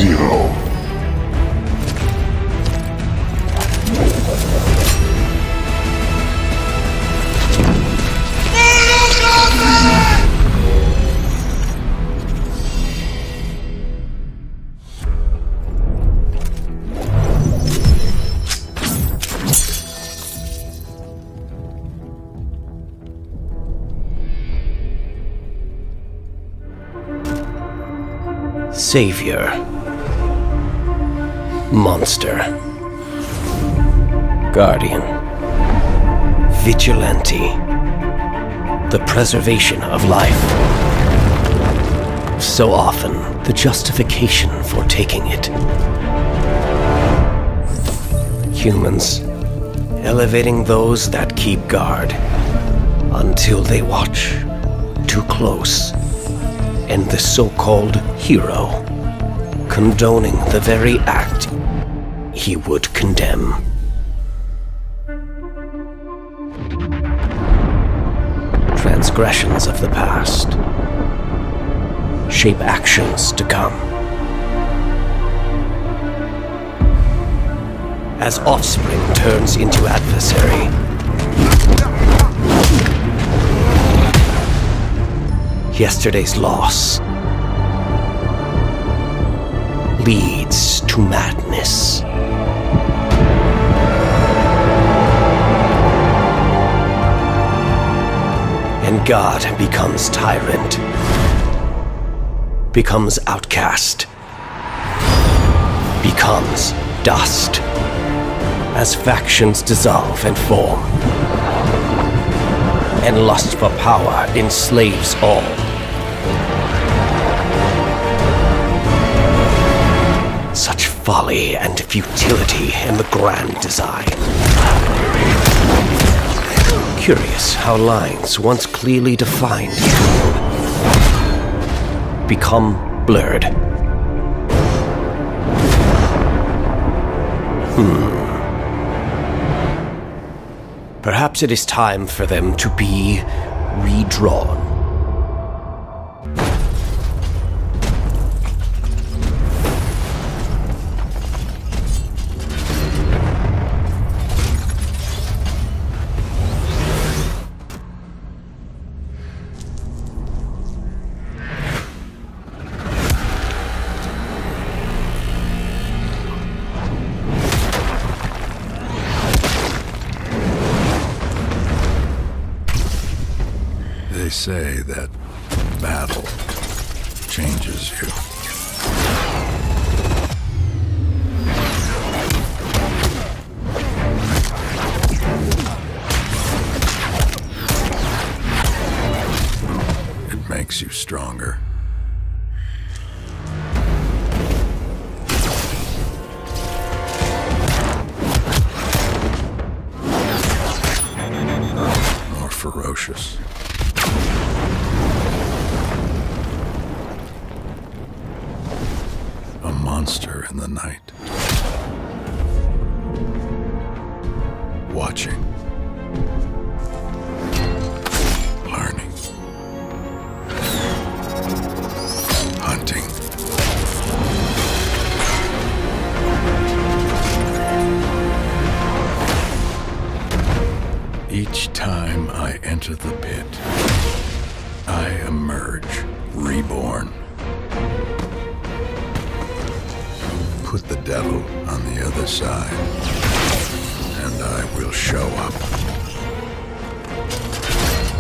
hero. Savior. Monster. Guardian. Vigilante. The preservation of life. So often, the justification for taking it. Humans, elevating those that keep guard, until they watch too close. And the so-called hero, condoning the very act he would condemn. Transgressions of the past shape actions to come. As offspring turns into adversary, yesterday's loss leads to madness. And God becomes tyrant, becomes outcast, becomes dust, as factions dissolve and form, and lust for power enslaves all. Such folly and futility in the grand design. Curious how lines once clearly defined become blurred. Perhaps it is time for them to be redrawn. They say that battle changes you. It makes you stronger. More ferocious. A monster in the night. Watching. Learning. Hunting. Each time I enter the pit, I emerge reborn. Put the devil on the other side, and I will show up.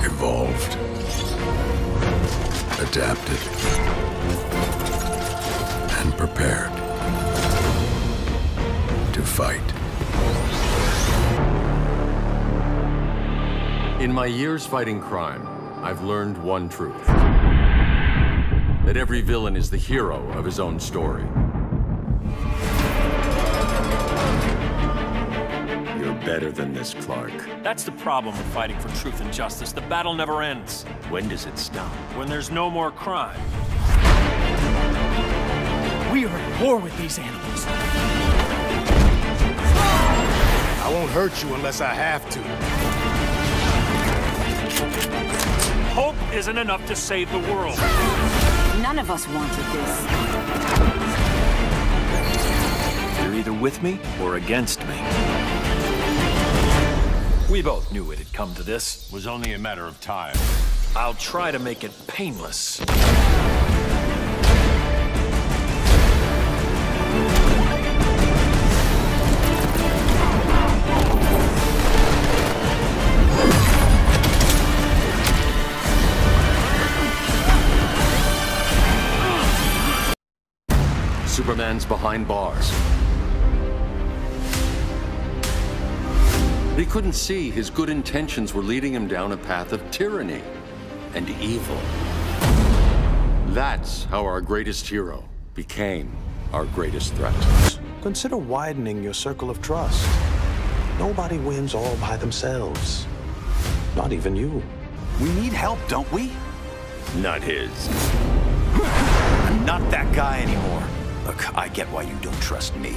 Evolved. Adapted. And prepared. To fight. In my years fighting crime, I've learned one truth. That every villain is the hero of his own story. You're better than this, Clark. That's the problem with fighting for truth and justice. The battle never ends. When does it stop? When there's no more crime. We are at war with these animals. I won't hurt you unless I have to. Hope isn't enough to save the world. None of us wanted this. You're either with me or against me. We both knew it'd come to this. It was only a matter of time. I'll try to make it painless. Superman's behind bars. He couldn't see his good intentions were leading him down a path of tyranny and evil. That's how our greatest hero became our greatest threat. Consider widening your circle of trust. Nobody wins all by themselves. Not even you. We need help, don't we? Not his. I'm not that guy anymore. Look, I get why you don't trust me,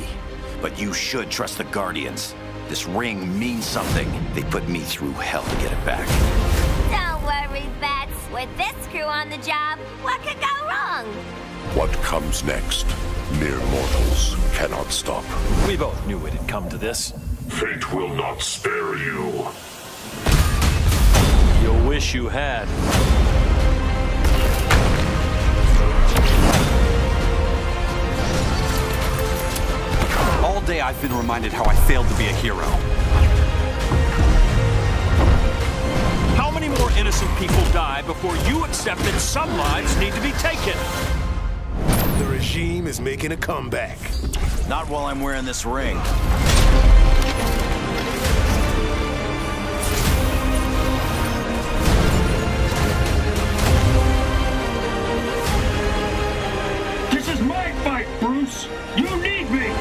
but you should trust the Guardians. This ring means something. They put me through hell to get it back. Don't worry, Bats. With this crew on the job, what could go wrong? What comes next, mere mortals cannot stop. We both knew it'd come to this. Fate will not spare you. You'll wish you had. All day I've been reminded how I failed to be a hero. How many more innocent people die before you accept that some lives need to be taken? The regime is making a comeback. Not while I'm wearing this ring. This is my fight, Bruce! You need me!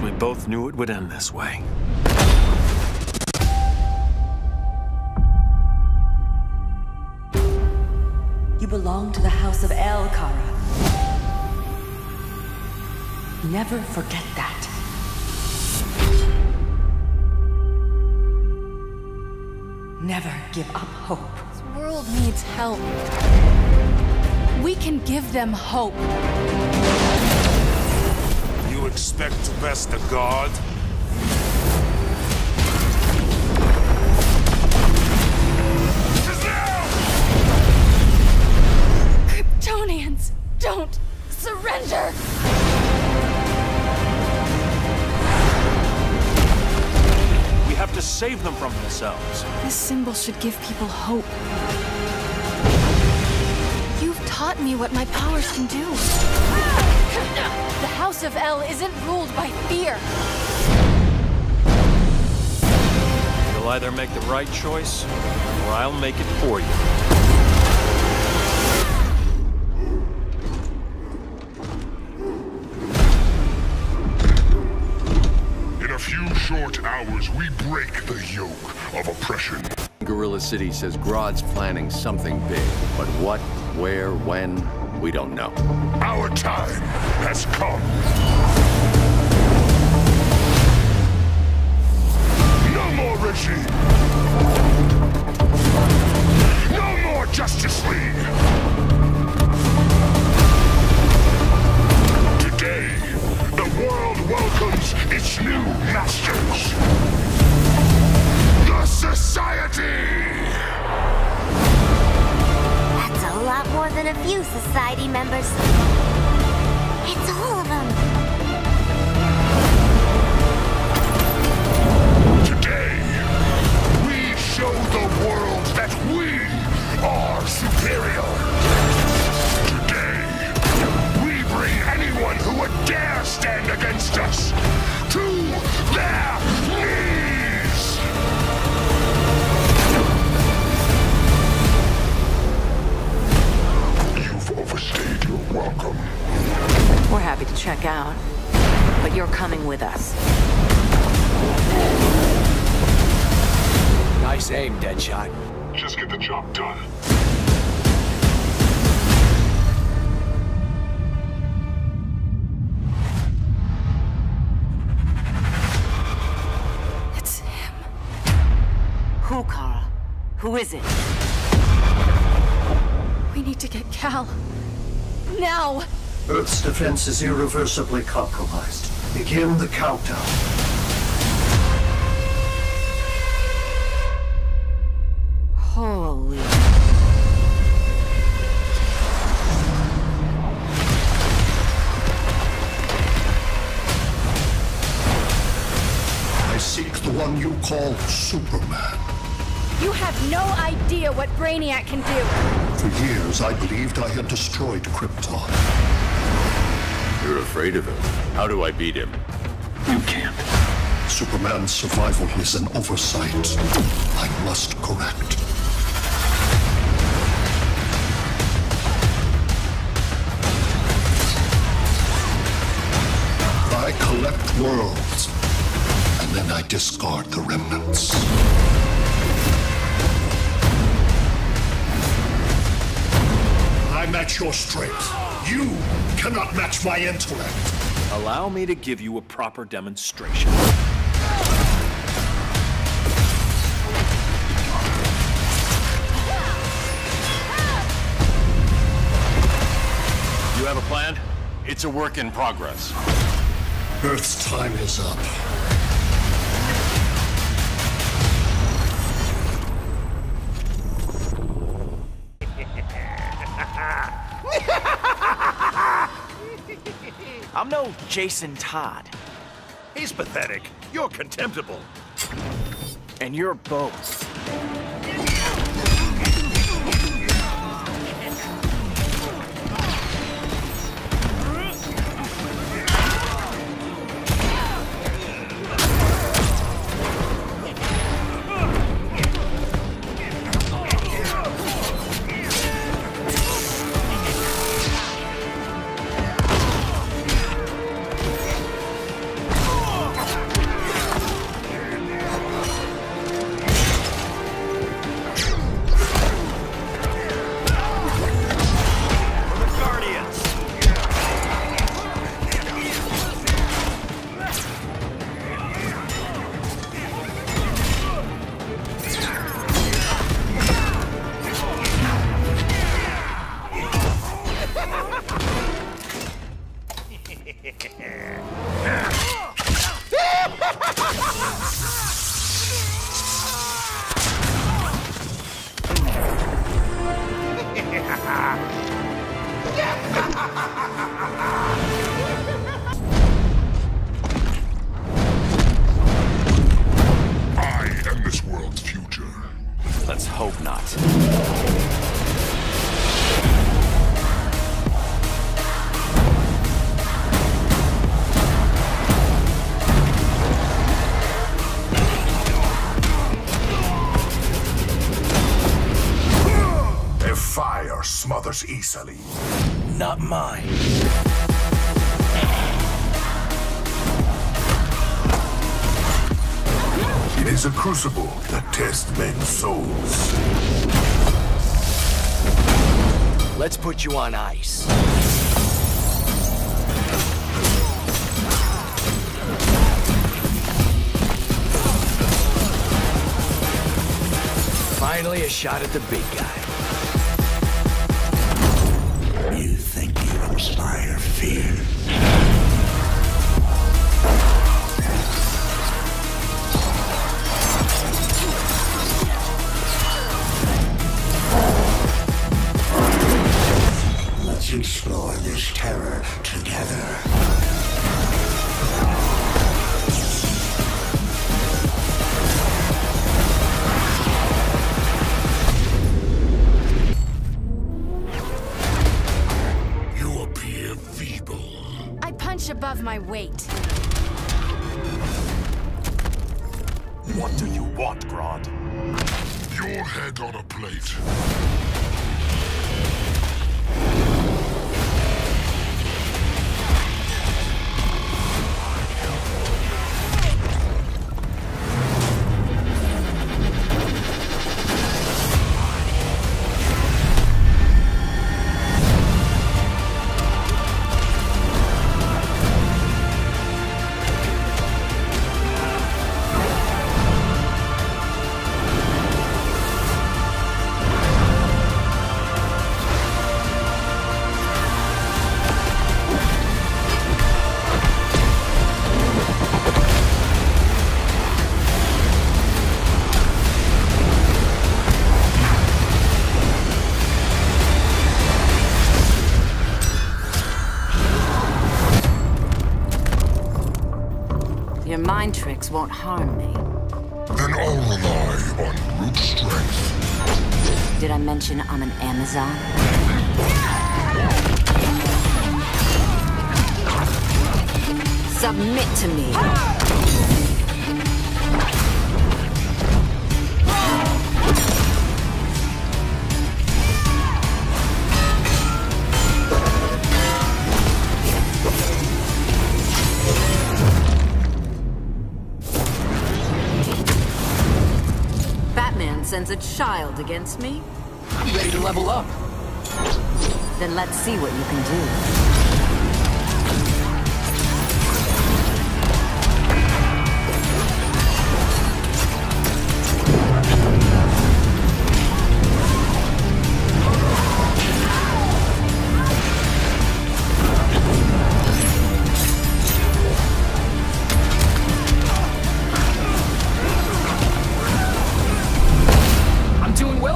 We both knew it would end this way. You belong to the House of El, Kara. Never forget that. Never give up hope. This world needs help. We can give them hope. You expect to best the guard? Kryptonians, don't surrender! We have to save them from themselves. This symbol should give people hope. You've taught me what my powers can do. The House of El isn't ruled by fear. You'll either make the right choice, or I'll make it for you. In a few short hours, we break the yoke of oppression. Gorilla City says Grodd's planning something big, but what, where, when, we don't know. Our time has come. No more regime. No more Justice League. Today, the world welcomes its new masters. The Society! That's a lot more than a few society members. It's all of them. Today, we show the world that we are superior. Today, we bring anyone who would dare stand against us to their knees! You've overstayed your welcome. We're happy to check out, but you're coming with us. Nice aim, Deadshot. Just get the job done. It's him. Who, Kara? Who is it? We need to get Cal. Now! Earth's defense is irreversibly compromised. Begin the countdown. Holy... I seek the one you call Superman. You have no idea what Brainiac can do! For years, I believed I had destroyed Krypton. You're afraid of him. How do I beat him? You can't. Superman's survival is an oversight I must correct. I collect worlds, and then I discard the remnants. I match your strength. You cannot match my intellect. Allow me to give you a proper demonstration. You have a plan? It's a work in progress. Earth's time is up. I'm no Jason Todd. He's pathetic. You're contemptible. And you're both. I am this world's future. Let's hope not. Their fire smothers easily. Not mine. It is a crucible that tests men's souls. Let's put you on ice. Finally, a shot at the big guy. You think you inspire fear? Let's explore this terror together. You appear feeble. I punch above my weight. What do you want, Grodd? Your head on a plate. Your mind tricks won't harm me. Then I'll rely on brute strength. Did I mention I'm an Amazon? Submit to me. Batman sends a child against me? I'm ready to level up. Then let's see what you can do.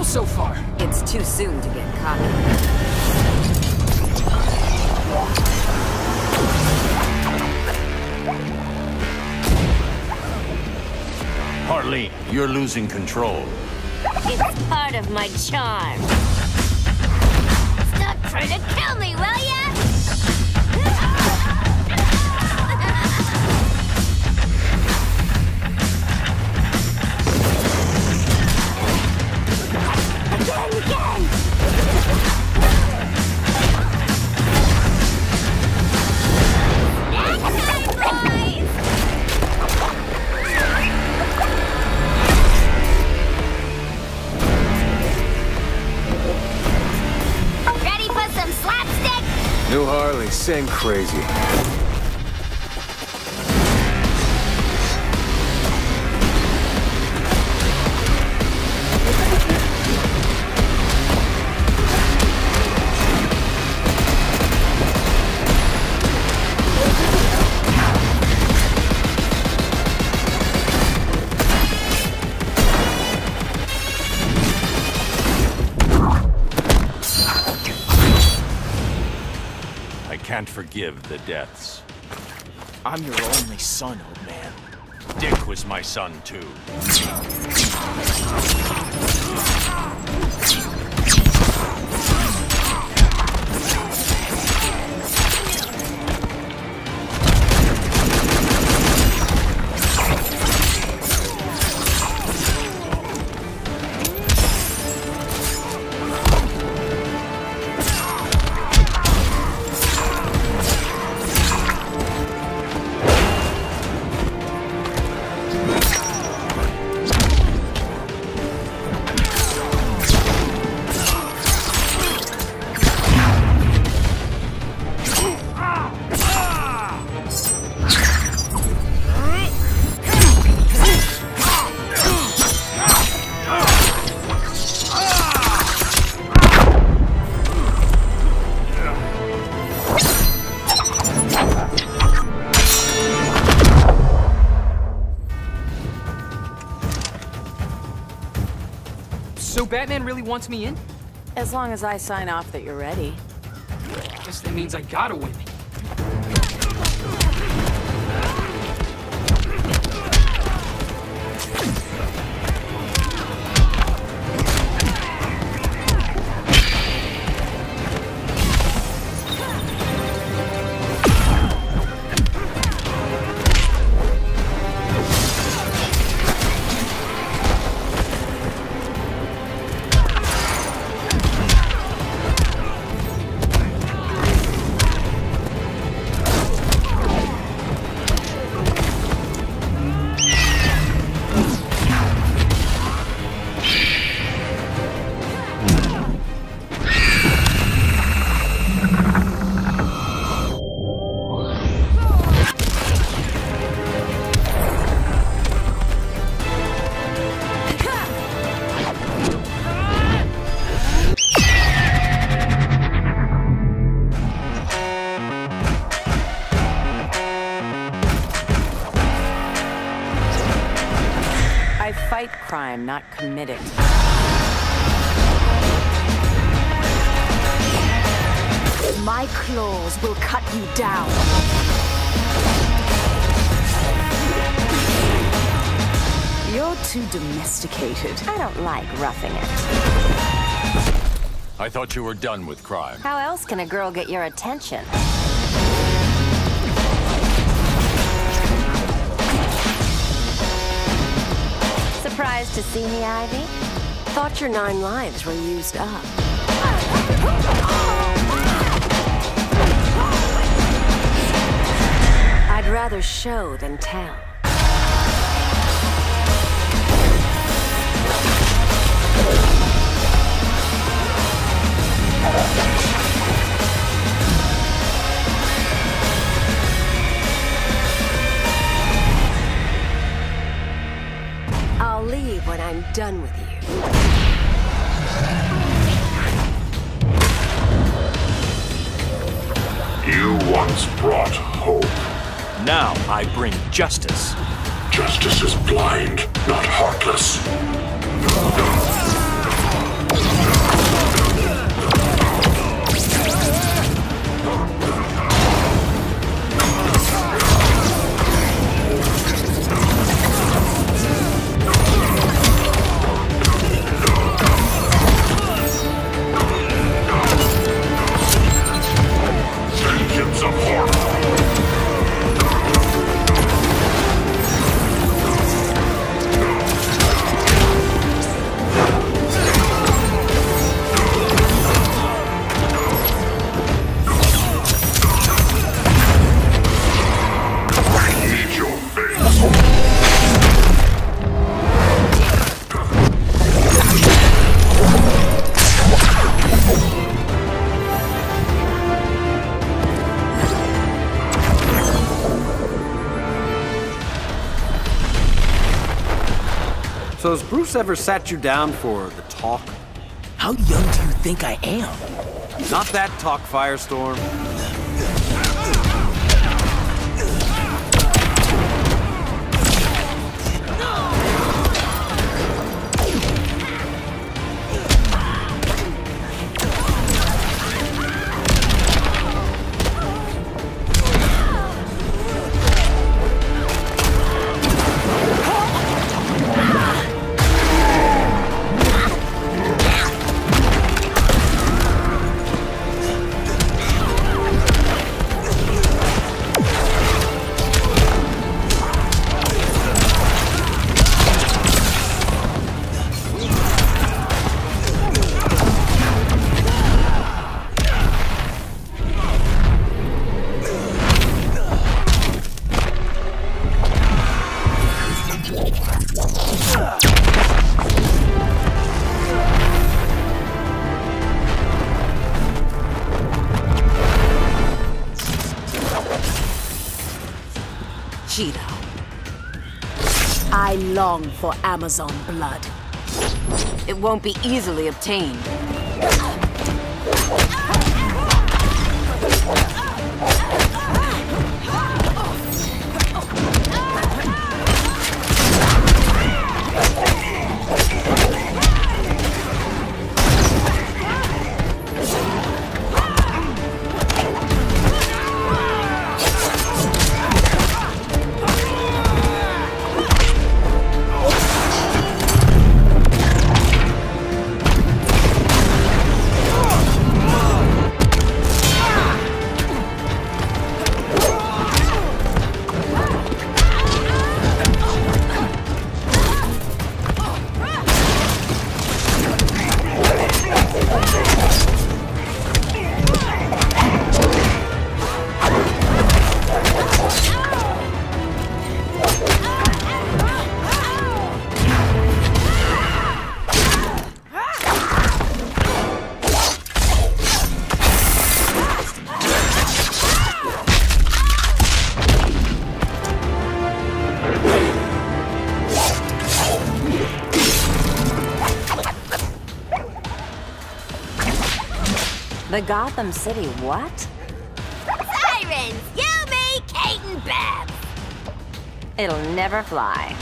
So far. It's too soon to get cocky. Harley, you're losing control. It's part of my charm. Stop trying to kill me, will ya? New Harley, sing crazy. Can't forgive the deaths. I'm your only son, old man. Dick was my son, too. So Batman really wants me in? As long as I sign off that you're ready. Guess that means I gotta win. I fight crime, not commit it. My claws will cut you down. too domesticated. I don't like roughing it. I thought you were done with crime. How else can a girl get your attention? Surprised to see me, Ivy? Thought your 9 lives were used up. I'd rather show than tell. I'll leave when I'm done with you. You once brought hope. Now I bring justice. Justice is blind, not heartless. Vengeance of horror. So has Bruce ever sat you down for the talk? How young do you think I am? Not that talk, Firestorm. I long for Amazon blood. It won't be easily obtained. The Gotham City what? Sirens! You, me, Kate and Bev! It'll never fly.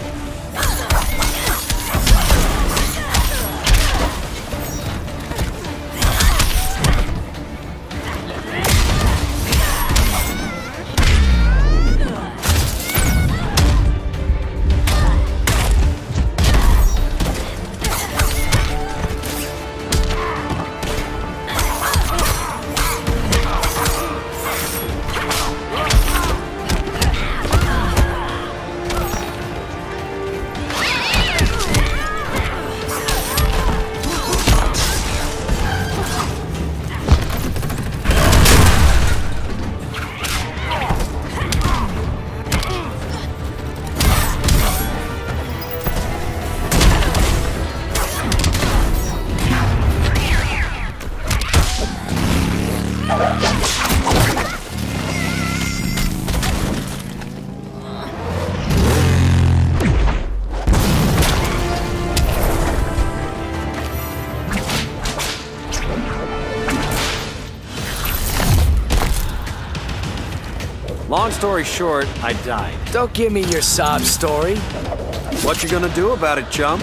Long story short, I died. Don't give me your sob story. What you gonna do about it, chump?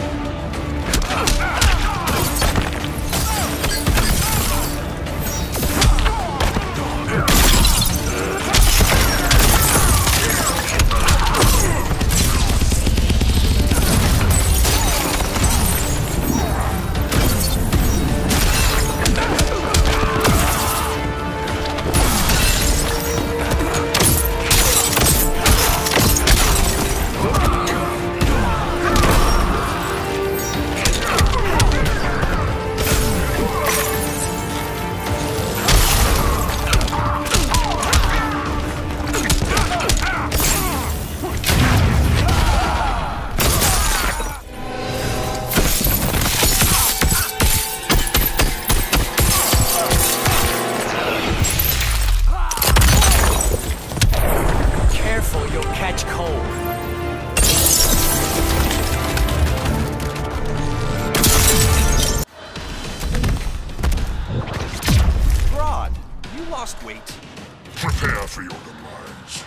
Prepare for your demise.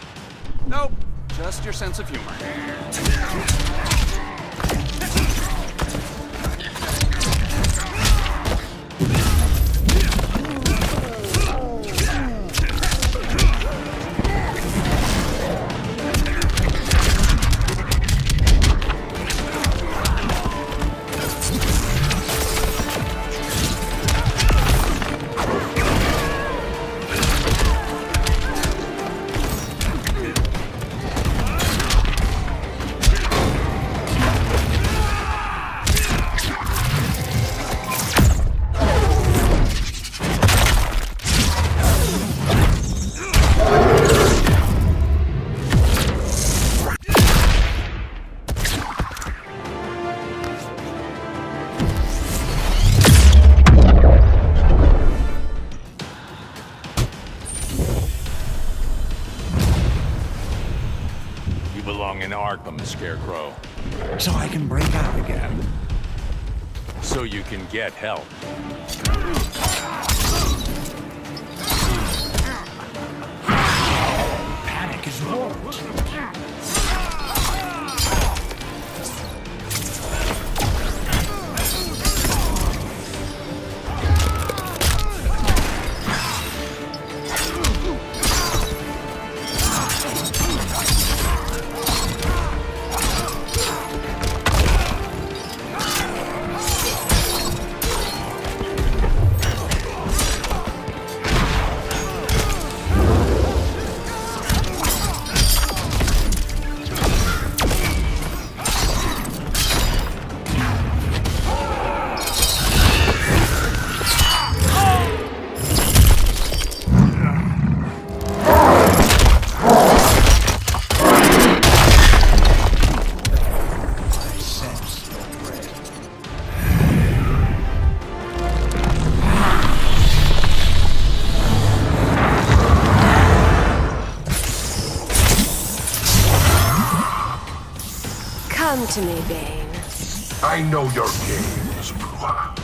Nope, just your sense of humor. In Arkham, Scarecrow. So I can break out again. So you can get help. Panic is warped. Come to me, Bane. I know your games, Bruja.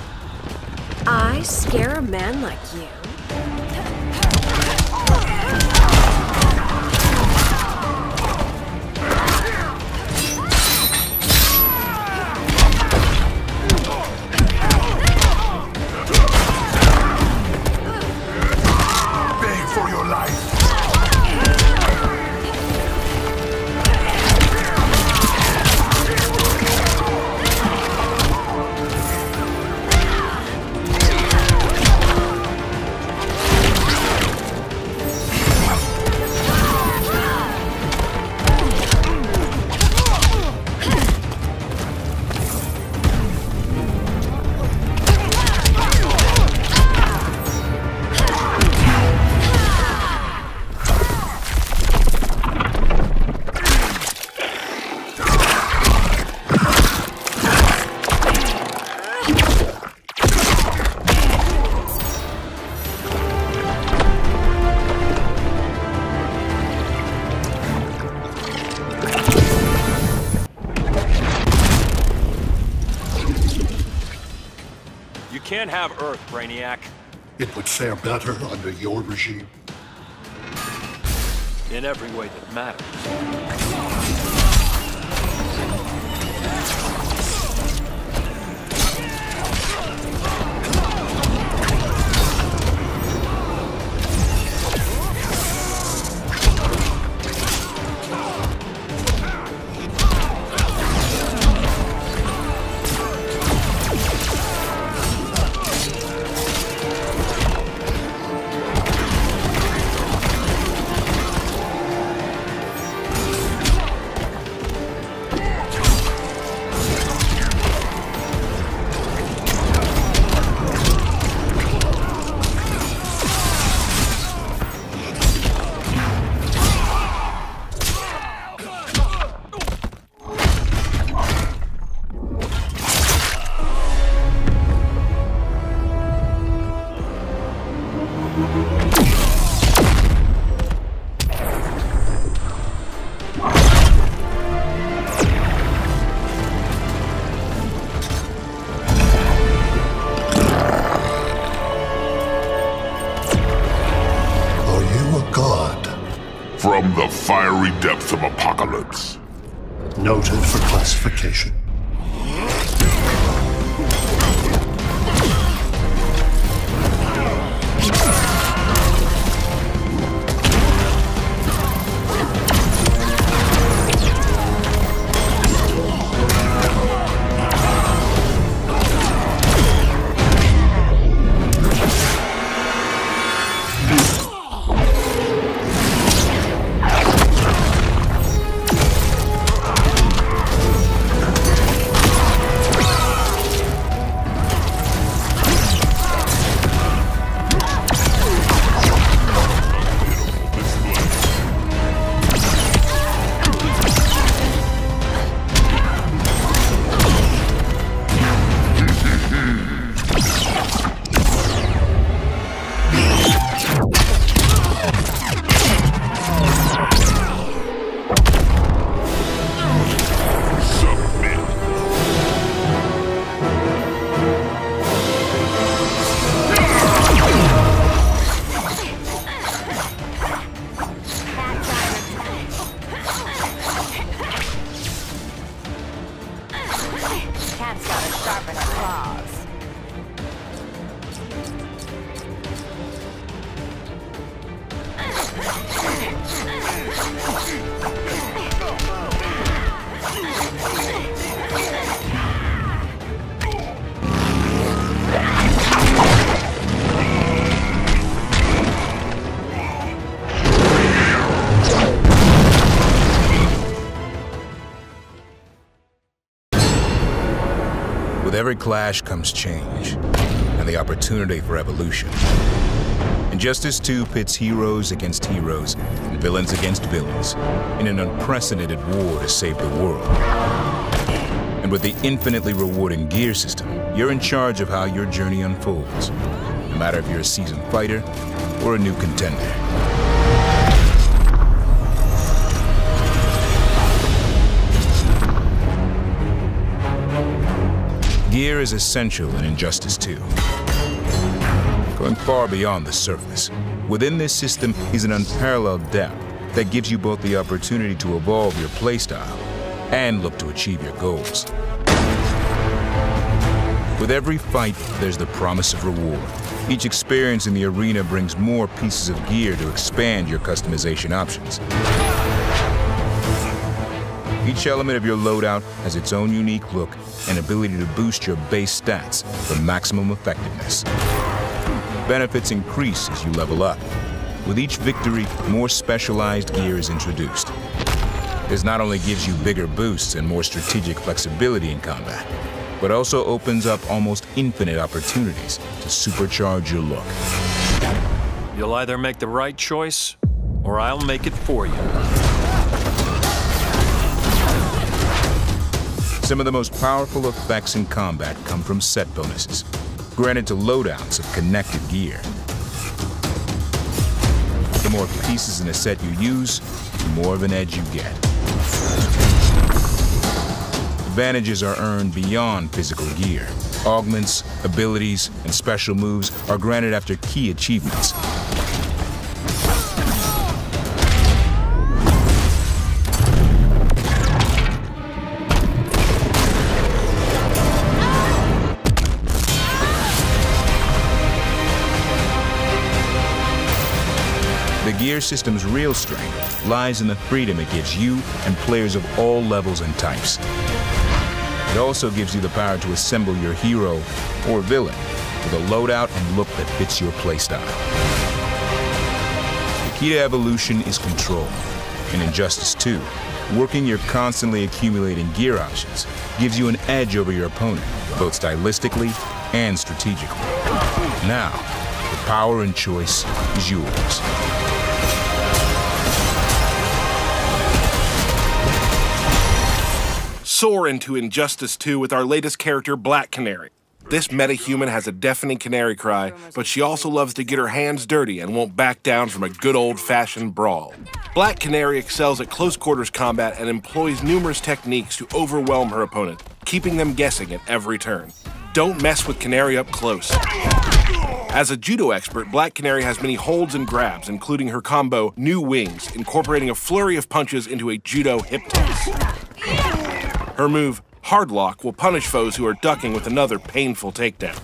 I scare a man like you? Beg for your life. You can't have Earth, Brainiac. It would fare better under your regime. in every way that matters. From the fiery depths of apocalypse. Noted for classification. With every clash comes change, and the opportunity for evolution. Injustice 2 pits heroes against heroes, and villains against villains, in an unprecedented war to save the world. And with the infinitely rewarding gear system, you're in charge of how your journey unfolds, no matter if you're a seasoned fighter or a new contender. Gear is essential in Injustice 2, going far beyond the surface. Within this system is an unparalleled depth that gives you both the opportunity to evolve your playstyle and look to achieve your goals. With every fight, there's the promise of reward. Each experience in the arena brings more pieces of gear to expand your customization options. Each element of your loadout has its own unique look and ability to boost your base stats for maximum effectiveness. Benefits increase as you level up. With each victory, more specialized gear is introduced. This not only gives you bigger boosts and more strategic flexibility in combat, but also opens up almost infinite opportunities to supercharge your look. You'll either make the right choice, or I'll make it for you. Some of the most powerful effects in combat come from set bonuses, granted to loadouts of connected gear. The more pieces in a set you use, the more of an edge you get. Advantages are earned beyond physical gear. Augments, abilities, and special moves are granted after key achievements. gear system's real strength lies in the freedom it gives you and players of all levels and types. It also gives you the power to assemble your hero or villain with a loadout and look that fits your playstyle. The key to evolution is control. In Injustice 2, working your constantly accumulating gear options gives you an edge over your opponent, both stylistically and strategically. Now, the power and choice is yours. Soar into Injustice 2 with our latest character, Black Canary. This meta-human has a deafening canary cry, but she also loves to get her hands dirty and won't back down from a good old-fashioned brawl. Black Canary excels at close-quarters combat and employs numerous techniques to overwhelm her opponent, keeping them guessing at every turn. Don't mess with Canary up close. As a judo expert, Black Canary has many holds and grabs, including her combo, New Wings, incorporating a flurry of punches into a judo hip toss. Her move, Hard Lock, will punish foes who are ducking with another painful takedown.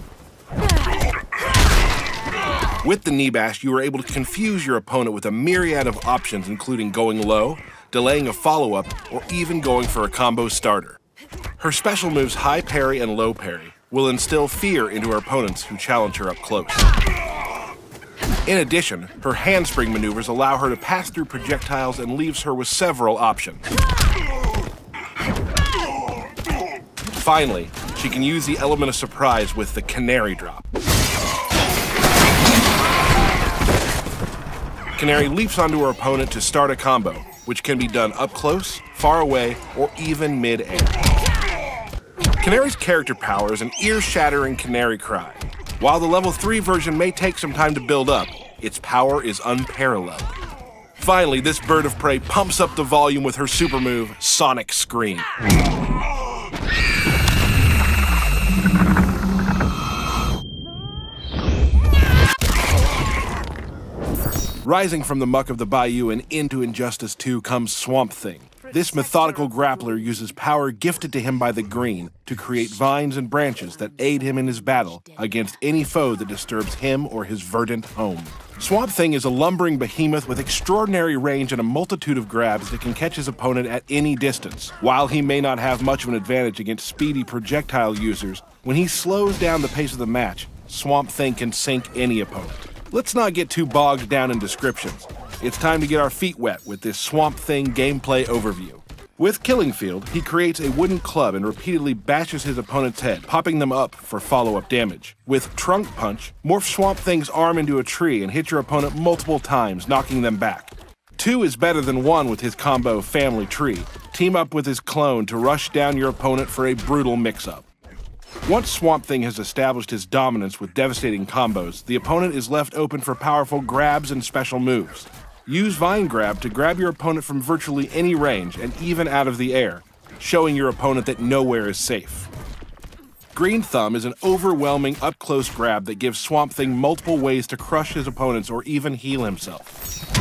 With the knee bash, you are able to confuse your opponent with a myriad of options, including going low, delaying a follow-up, or even going for a combo starter. Her special moves, High Parry and Low Parry, will instill fear into her opponents who challenge her up close. In addition, her handspring maneuvers allow her to pass through projectiles and leaves her with several options. Finally, she can use the element of surprise with the Canary Drop. Canary leaps onto her opponent to start a combo, which can be done up close, far away, or even mid-air. Canary's character power is an ear-shattering canary cry. While the level 3 version may take some time to build up, its power is unparalleled. Finally, this bird of prey pumps up the volume with her super move, Sonic Scream. Rising from the muck of the bayou and into Injustice 2 comes Swamp Thing. This methodical grappler uses power gifted to him by the Green to create vines and branches that aid him in his battle against any foe that disturbs him or his verdant home. Swamp Thing is a lumbering behemoth with extraordinary range and a multitude of grabs that can catch his opponent at any distance. While he may not have much of an advantage against speedy projectile users, when he slows down the pace of the match, Swamp Thing can sink any opponent. Let's not get too bogged down in descriptions. It's time to get our feet wet with this Swamp Thing gameplay overview. With Killing Field, he creates a wooden club and repeatedly bashes his opponent's head, popping them up for follow-up damage. With Trunk Punch, morph Swamp Thing's arm into a tree and hit your opponent multiple times, knocking them back. 2 is better than 1 with his combo Family Tree. Team up with his clone to rush down your opponent for a brutal mix-up. Once Swamp Thing has established his dominance with devastating combos, the opponent is left open for powerful grabs and special moves. Use Vine Grab to grab your opponent from virtually any range and even out of the air, showing your opponent that nowhere is safe. Green Thumb is an overwhelming up-close grab that gives Swamp Thing multiple ways to crush his opponents or even heal himself.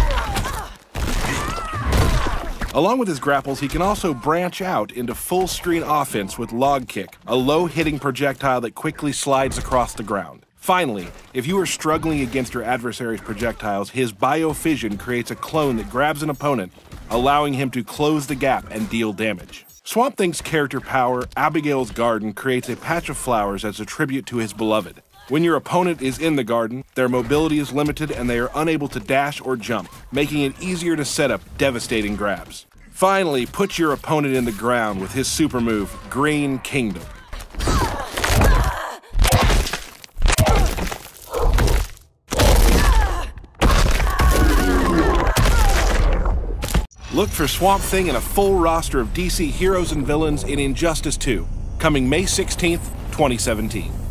Along with his grapples, he can also branch out into full-screen offense with Log Kick, a low-hitting projectile that quickly slides across the ground. Finally, if you are struggling against your adversary's projectiles, his Biofission creates a clone that grabs an opponent, allowing him to close the gap and deal damage. Swamp Thing's character power, Abigail's Garden, creates a patch of flowers as a tribute to his beloved. When your opponent is in the garden, their mobility is limited and they are unable to dash or jump, making it easier to set up devastating grabs. Finally, put your opponent in the ground with his super move, Green Kingdom. Look for Swamp Thing and a full roster of DC heroes and villains in Injustice 2, coming May 16th, 2017.